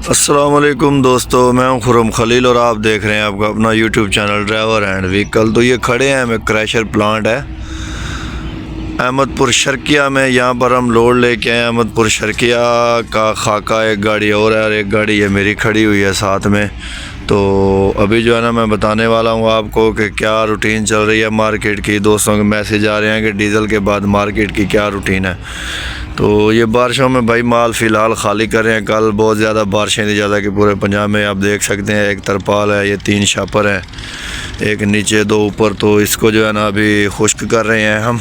السلام علیکم دوستو، میں ہوں خرم خلیل اور آپ دیکھ رہے ہیں آپ کا اپنا YouTube channel driver and vehicle. تو یہ کھڑے ہیں ہمیں کریشر پلانٹ ہے احمد پور شرقیہ میں، یہاں پر ہم لوڈ لے کے آئے ہیں۔ احمد پور شرقیہ کا خاکہ ایک گاڑی اور ہے اور ایک گاڑی یہ میری کھڑی ہوئی ہے ساتھ میں۔ تو ابھی جو ہے نا میں بتانے والا ہوں آپ کو کہ کیا روٹین چل رہی ہے مارکیٹ کی۔ دوستوں کے میسیج آ رہے ہیں کہ ڈیزل کے بعد مارکیٹ کی کیا روٹین ہے۔ تو یہ بارشوں میں بھائی مال فی الحال خالی کر رہے ہیں۔ کل بہت زیادہ بارشیں تھیں، جیسا کہ پورے پنجاب میں آپ دیکھ سکتے ہیں۔ ایک ترپال ہے، یہ 3 شاپر ہیں، ایک نیچے 2 اوپر، تو اس کو جو ہے نا ابھی خشک کر رہے ہیں ہم۔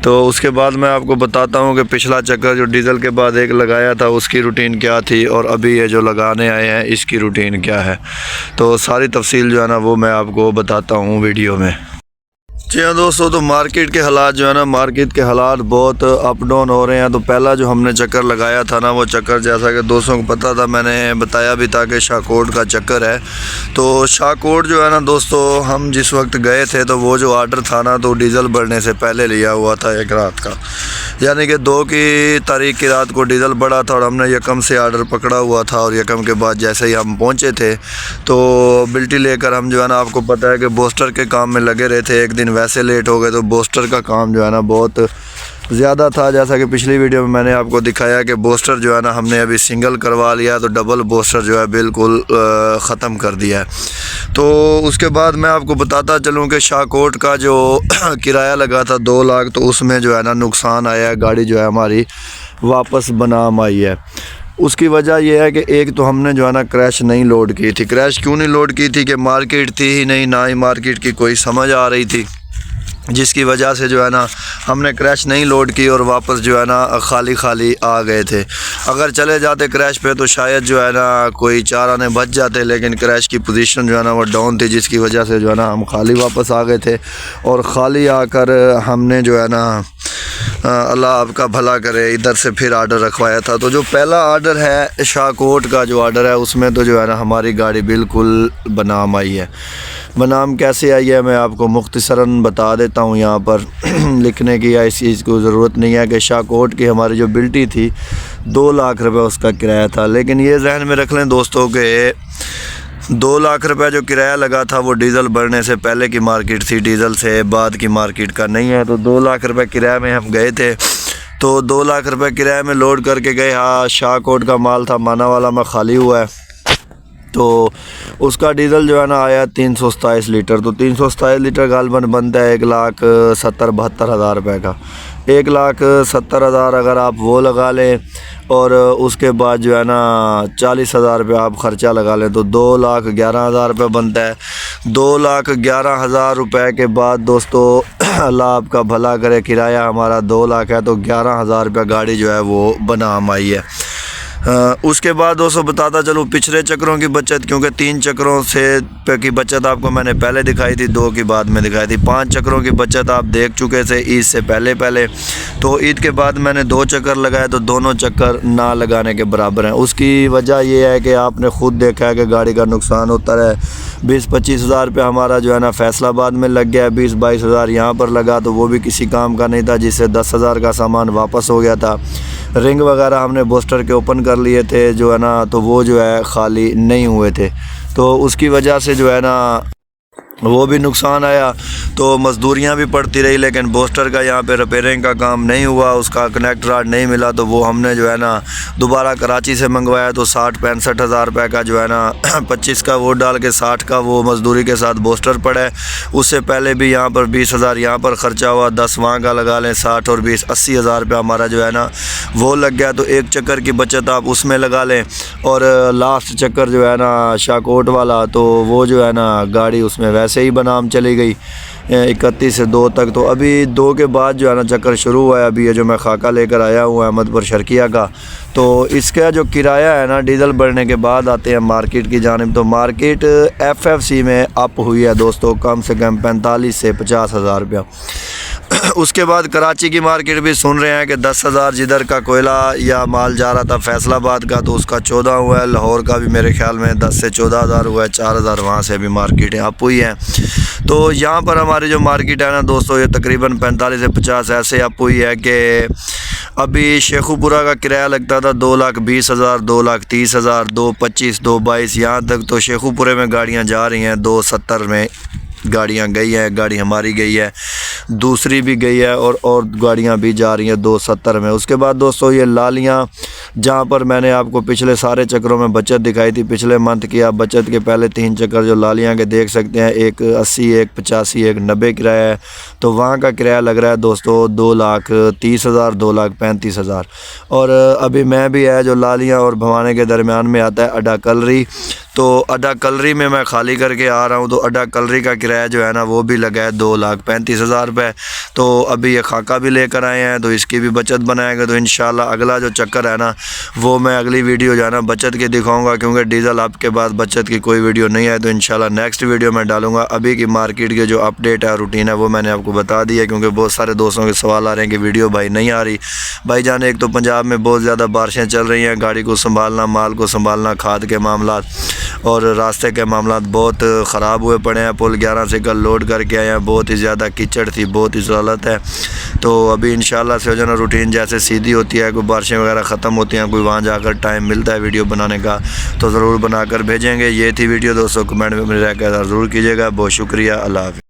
تو اس کے بعد میں آپ کو بتاتا ہوں کہ پچھلا چکر جو ڈیزل کے بعد ایک لگایا تھا اس کی روٹین کیا تھی، اور ابھی یہ جو لگانے آئے ہیں اس کی روٹین کیا ہے۔ تو ساری تفصیل جو ہے نا وہ میں آپ کو بتاتا ہوں ویڈیو میں۔ جی ہاں دوستو، تو مارکیٹ کے حالات جو ہے نا، مارکیٹ کے حالات بہت اپ ڈاؤن ہو رہے ہیں۔ تو پہلا جو ہم نے چکر لگایا تھا نا، وہ چکر جیسا کہ دوستوں کو پتہ تھا، میں نے بتایا بھی تھا کہ شاہکوٹ کا چکر ہے۔ تو شاہکوٹ جو ہے نا دوستو، ہم جس وقت گئے تھے تو وہ جو آرڈر تھا نا، تو ڈیزل بڑھنے سے پہلے لیا ہوا تھا ایک رات کا، یعنی کہ 2 تاریخ کی رات کو ڈیزل بڑھا تھا، اور ہم نے 1 سے آرڈر پکڑا ہوا تھا۔ اور 1 کے بعد جیسے ہی ہم پہنچے تھے تو بلٹی لے کر ہم جو ہے نا، آپ کو پتہ ہے کہ بوسٹر کے کام میں لگے رہے تھے۔ ایک دن ویسے لیٹ ہو گئے تو بوسٹر کا کام جو ہے نا بہت زیادہ تھا، جیسا کہ پچھلی ویڈیو میں نے آپ کو دکھایا کہ بوسٹر جو ہے نا ہم نے ابھی سنگل کروا لیا، تو ڈبل بوسٹر جو ہے بالکل ختم کر دیا ہے۔ تو اس کے بعد میں آپ کو بتاتا چلوں کہ شاہکوٹ کا جو کرایہ لگا تھا 2 لاکھ، تو اس میں جو ہے نا نقصان آیا ہے، گاڑی جو ہے ہماری واپس بنام آئی ہے۔ اس کی وجہ یہ ہے کہ ایک تو ہم نے جو ہے نا کریش نہیں لوڈ کی تھی۔ کریش کیوں نہیں لوڈ کی تھی کہ مارکیٹ تھی ہی نہیں، نہ ہی مارکیٹ کی کوئی سمجھ آ رہی تھی، جس کی وجہ سے جو ہے نا ہم نے کریش نہیں لوڈ کی اور واپس جو ہے نا خالی آ گئے تھے۔ اگر چلے جاتے کریش پہ تو شاید جو ہے نا کوئی 4 آنے بچ جاتے، لیکن کریش کی پوزیشن جو ہے نا وہ ڈاؤن تھی، جس کی وجہ سے جو ہے نا ہم خالی واپس آ گئے تھے۔ اور خالی آ کر ہم نے جو ہے نا اللہ آپ کا بھلا کرے ادھر سے پھر آرڈر رکھوایا تھا۔ تو جو پہلا آرڈر ہے شاہکوٹ کا جو آرڈر ہے، اس میں تو جو ہے نا ہماری گاڑی بالکل بنام آئی ہے۔ بنام کیسے آئی ہے میں آپ کو مختصراً بتا دیتا ہوں، یہاں پر لکھنے کی یا اس چیز کو ضرورت نہیں ہے کہ شاہکوٹ کی ہماری جو بلٹی تھی 2 لاکھ روپے اس کا کرایہ تھا۔ لیکن یہ ذہن میں رکھ لیں دوستوں کہ 2 لاکھ روپے جو کرایہ لگا تھا وہ ڈیزل بڑھنے سے پہلے کی مارکیٹ تھی، ڈیزل سے بعد کی مارکیٹ کا نہیں ہے۔ تو 2 لاکھ روپے کرایہ میں ہم گئے تھے، تو 2 لاکھ روپے کرایہ میں لوڈ کر کے گئے۔ ہاں، شاہکوٹ کا مال تھا مانا والا میں خالی ہوا ہے، تو اس کا ڈیزل جو ہے نا آیا 327 لیٹر۔ تو 327 لیٹر غالباً بنتا ہے 1,70,72,000 روپے کا۔ 1,70,000 اگر آپ وہ لگا لیں اور اس کے بعد جو ہے نا 40,000 روپے آپ خرچہ لگا لیں، تو 2,11,000 روپے بنتا ہے۔ 2,11,000 روپے کے بعد دوستو اللہ آپ کا بھلا کرے، کرایہ ہمارا 2 لاکھ ہے، تو 11,000 روپے گاڑی جو ہے وہ بنام آئی ہے۔ اس کے بعد دوستو بتاتا چلوں پچھلے چکروں کی بچت، کیونکہ 3 چکروں سے کی بچت آپ کو میں نے پہلے دکھائی تھی، 2 کی بعد میں دکھائی تھی۔ 5 چکروں کی بچت آپ دیکھ چکے تھے عید سے پہلے۔ تو عید کے بعد میں نے 2 چکر لگائے، تو دونوں چکر نہ لگانے کے برابر ہیں۔ اس کی وجہ یہ ہے کہ آپ نے خود دیکھا ہے کہ گاڑی کا نقصان ہوتا ہے۔ 20-25 ہزار روپے ہمارا جو ہے نا فیصل آباد میں لگ گیا، 20-22 ہزار یہاں پر لگا، تو وہ بھی کسی کام کا نہیں تھا، جس سے 10,000 کا سامان واپس ہو گیا تھا۔ رنگ وغیرہ ہم نے بوسٹر کے اوپن کر لیے تھے جو ہے نا، تو وہ جو ہے خالی نہیں ہوئے تھے، تو اس کی وجہ سے جو ہے نا وہ بھی نقصان آیا۔ تو مزدوریاں بھی پڑتی رہی، لیکن بوسٹر کا یہاں پہ ریپیئرنگ کا کام نہیں ہوا، اس کا کنیکٹ راڈ نہیں ملا، تو وہ ہم نے جو ہے نا دوبارہ کراچی سے منگوایا، تو 60-65 ہزار روپے کا جو ہے نا 25 کا وہ ڈال کے 60 کا وہ مزدوری کے ساتھ بوسٹر پڑا ہے۔ اس سے پہلے بھی یہاں پر 20,000 یہاں پر خرچہ ہوا، 10 وہاں کا لگا لیں، 60 اور 20 80,000 روپے ہمارا جو ہے نا وہ لگ گیا۔ تو ایک چکر کی بچت آپ اس میں لگا لیں، اور لاسٹ چکر جو ہے نا شاہکوٹ والا، تو وہ جو ہے نا گاڑی اس میں ویسے ہی بنام چلی گئی 31 سے 2 تک۔ تو ابھی 2 کے بعد جو ہے نا چکر شروع ہوا ہے۔ ابھی یہ جو میں خاکہ لے کر آیا ہوں احمد پور شرقیہ کا، تو اس کا جو کرایہ ہے نا ڈیزل بڑھنے کے بعد آتے ہیں مارکیٹ کی جانب۔ تو مارکیٹ FFC میں اپ ہوئی ہے دوستو، کم سے کم 45 سے 50 ہزار روپیہ۔ اس کے بعد کراچی کی مارکیٹ بھی سن رہے ہیں کہ 10,000 جدھر کا کوئلہ یا مال جا رہا تھا فیصل آباد کا تو اس کا 14 ہوا ہے، لاہور کا بھی میرے خیال میں 10 سے 14,000 ہوا ہے، 4,000 وہاں سے بھی مارکیٹیں اپ ہوئی ہیں۔ تو یہاں پر ہماری جو مارکیٹ ہے نا دوستو، یہ تقریباً 45 سے 50 ایسے اپ ہوئی ہے کہ ابھی شیخو پورہ کا کرایہ لگتا تھا 2,20,000، 2,30,000، 2,25,000، 2,22,000، یہاں تک تو شیخو پورے میں گاڑیاں جا رہی ہیں 2,70 میں گاڑیاں گئی ہیں، گاڑی ہماری گئی ہے، دوسری بھی گئی ہے اور گاڑیاں بھی جا رہی ہیں 2,70 میں۔ اس کے بعد دوستو یہ لالیاں، جہاں پر میں نے آپ کو پچھلے سارے چکروں میں بچت دکھائی تھی، پچھلے منتھ کی آپ بچت کے پہلے 3 چکر جو لالیاں کے دیکھ سکتے ہیں، ایک 80، ایک 85، ایک 90 کرایہ ہے، تو وہاں کا کرایہ لگ رہا ہے دوستو 2,30,000، 2,35,000۔ اور ابھی میں بھی ہے جو لالیاں اور بھوانے کے درمیان میں آتا ہے اڈا کلری، تو اڈا کلری میں خالی کر کے آ رہا ہوں، تو اڈا کلری کا کرایہ جو ہے نا وہ بھی لگا ہے 2,35,000 روپے۔ تو ابھی یہ خاکہ بھی لے کر آئے ہیں تو اس کی بھی بچت بنائیں گے، تو انشاءاللہ اگلا جو چکر ہے نا وہ میں اگلی ویڈیو جو ہے نا بچت کے دکھاؤں گا، کیونکہ ڈیزل اپ کے بعد بچت کی کوئی ویڈیو نہیں ہے، تو انشاءاللہ نیکسٹ ویڈیو میں ڈالوں گا۔ ابھی کی مارکیٹ کے جو اپڈیٹ ہے روٹین ہے وہ میں نے آپ کو بتا دی ہے، کیونکہ بہت سارے دوستوں کے سوال آ رہے ہیں کہ ویڈیو بھائی نہیں آ رہی۔ بھائی جان ایک تو پنجاب میں بہت زیادہ بارشیں چل رہی ہیں، گاڑی کو سنبھالنا، مال کو سنبھالنا، کھاد کے معاملات اور راستے کے معاملات بہت خراب ہوئے پڑے ہیں۔ پل 11 سے کل لوڈ کر کے آئے ہیں، بہت ہی زیادہ کیچڑ تھی، بہت ہی ضلالت ہے۔ تو ابھی انشاءاللہ سے ہو جانا روٹین جیسے سیدھی ہوتی ہے، کوئی بارشیں وغیرہ ختم ہوتی ہیں، کوئی وہاں جا کر ٹائم ملتا ہے ویڈیو بنانے کا تو ضرور بنا کر بھیجیں گے۔ یہ تھی ویڈیو دوستوں، کمنٹ میں رہ کر ضرور کیجیے گا۔ بہت شکریہ، اللہ حافظ۔